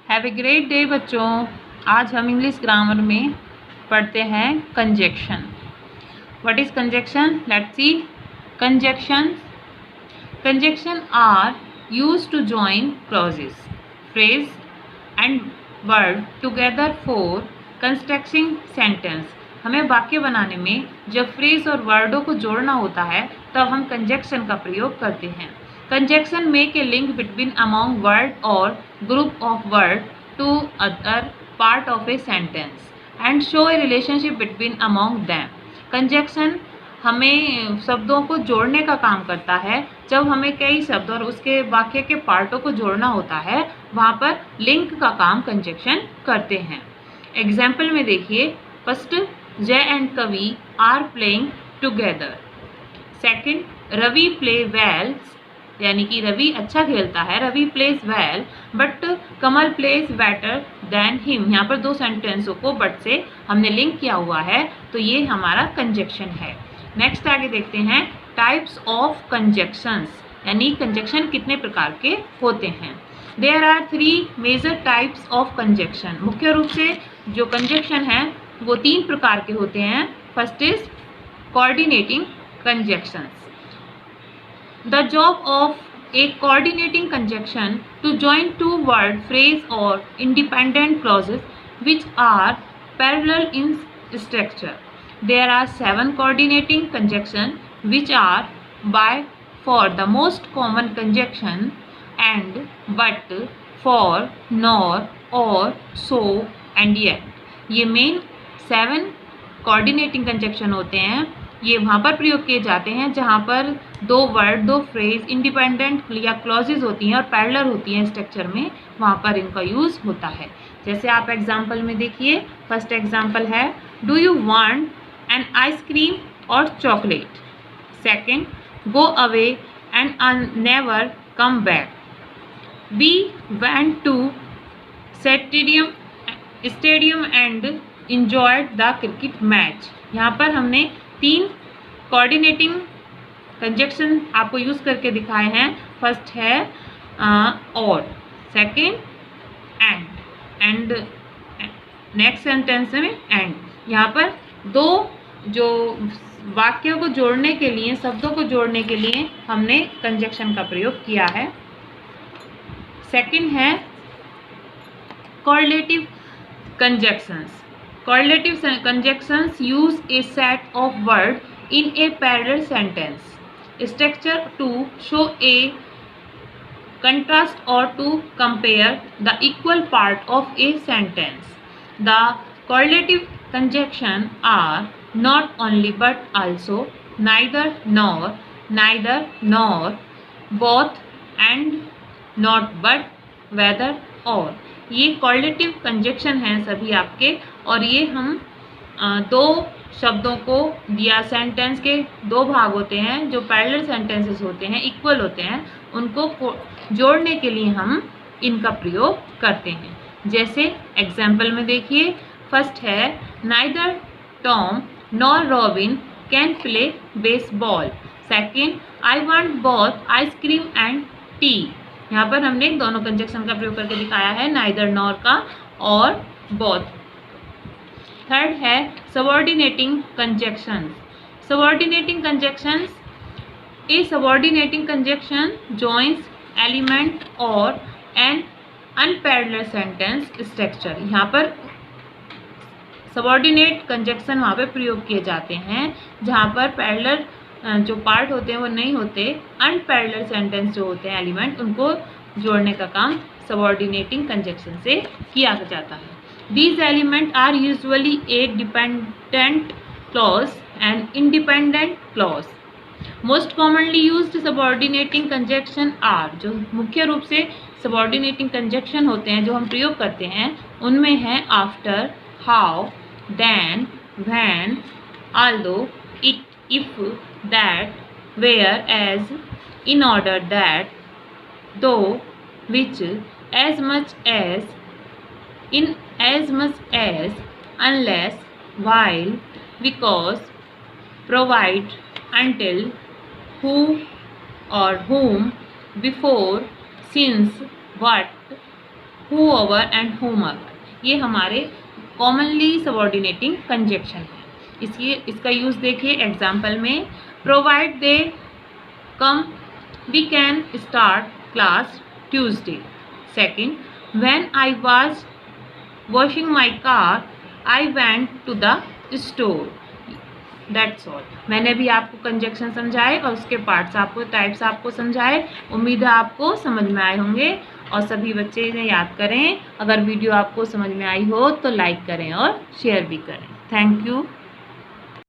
Have a great day बच्चों। आज हम इंग्लिश ग्रामर में पढ़ते हैं conjunction. What is conjunction? Let's see. Conjunction are used to join clauses, phrase and word together for constructing sentence. हमें वाक्य बनाने में जब फ्रेज और वर्डों को जोड़ना होता है तब हम कंजक्शन का प्रयोग करते हैं। Conjunction make a link between among word or group of word to other part of a sentence and show a relationship between among them. Conjunction हमें शब्दों को जोड़ने का काम करता है। जब हमें कई शब्द और उसके वाक्य के पार्टों को जोड़ना होता है वहाँ पर लिंक का काम कंजक्शन करते हैं। एग्जाम्पल में देखिए, first, Jai and Kavi are playing together. Second, Ravi play well, यानी कि रवि अच्छा खेलता है, Ravi plays well but Kamal plays better than him. यहाँ पर दो सेंटेंसों को बट से हमने लिंक किया हुआ है, तो ये हमारा कंजक्शन है। नेक्स्ट आगे देखते हैं टाइप्स ऑफ कंजक्शंस, यानी कंजक्शन कितने प्रकार के होते हैं। There are 3 major types of conjunction. मुख्य रूप से जो कंजक्शन है वो 3 प्रकार के होते हैं। First is coordinating conjunctions. The job of a coordinating conjunction to join two word, phrase or independent clauses which are parallel in structure. There are 7 coordinating conjunctions which are by, for, the most common conjunction and, but, for, nor, or, so and yet. ये main 7 coordinating conjunction होते हैं। ये वहाँ पर प्रयोग किए जाते हैं जहाँ पर दो वर्ड, दो फ्रेज इंडिपेंडेंट या क्लॉजेज होती हैं और पैरेलल होती हैं स्ट्रक्चर में, वहाँ पर इनका यूज़ होता है। जैसे आप एग्जाम्पल में देखिए, फर्स्ट एग्जाम्पल है, do you want an ice cream और chocolate. Second, go away and never come back. We went to stadium and enjoyed the cricket match. यहाँ पर हमने 3 कोऑर्डिनेटिंग कंजक्शन आपको यूज करके दिखाए हैं। फर्स्ट है और, सेकेंड एंड नेक्स्ट सेंटेंस में एंड। यहाँ पर दो जो वाक्यों को जोड़ने के लिए, शब्दों को जोड़ने के लिए हमने कंजक्शन का प्रयोग किया है। सेकेंड है correlative conjunctions. Correlative conjunctions use a set of words in a parallel sentence structure to show a contrast or to compare the equal part of a sentence. The correlative conjunctions are not only but also, neither nor, neither nor, both and, not but, whether or। ये कॉर्लेटिव conjunction हैं सभी आपके, और ये हम दो शब्दों को या सेंटेंस के 2 भाग होते हैं जो पैरेलल सेंटेंसेस होते हैं, इक्वल होते हैं, उनको जोड़ने के लिए हम इनका प्रयोग करते हैं। जैसे एग्जाम्पल में देखिए, फर्स्ट है, neither Tom nor robin can play baseball. Second, I want both ice cream and T. यहाँ पर हमने दोनों कंजक्शन का प्रयोग करके दिखाया है, नाइदर नॉर का और बोथ। थर्ड है सबऑर्डिनेटिंग कंजक्शंस। सबऑर्डिनेटिंग कंजक्शंस, ए सबऑर्डिनेटिंग कंजक्शन जॉइंस एलिमेंट और एन अनपैरेलल सेंटेंस स्ट्रक्चर। यहाँ पर सबऑर्डिनेट कंजक्शन वहाँ पे प्रयोग किए जाते हैं जहाँ पर पैरेलल जो पार्ट होते हैं वो नहीं होते, अनपैरेलल सेंटेंस जो होते हैं एलिमेंट, उनको जोड़ने का काम सबऑर्डिनेटिंग कंजक्शन से किया जाता है। These element are usually a dependent clause and independent clause. Most commonly used subordinating conjunction are, जो मुख्य रूप से सबऑर्डिनेटिंग कंजक्शन होते हैं जो हम प्रयोग करते हैं उनमें है after, how, then, when, although, it, if, that, where, as, in order that, though, which, as much as, in as much as, unless, while, because, provide, until, who or whom, before, since, what, whoever and whomever, ये हमारे commonly subordinating conjunction है। इसका use देखिए example में, provide they come we can start class Tuesday. Second, when I was washing my car I went to the store. That's all. मैंने भी आपको conjunction समझाए और उसके पार्ट्स आपको, टाइप्स आपको समझाए। उम्मीद है आपको समझ में आए होंगे और सभी बच्चे इन्हें याद करें। अगर वीडियो आपको समझ में आई हो तो लाइक करें और शेयर भी करें। Thank you.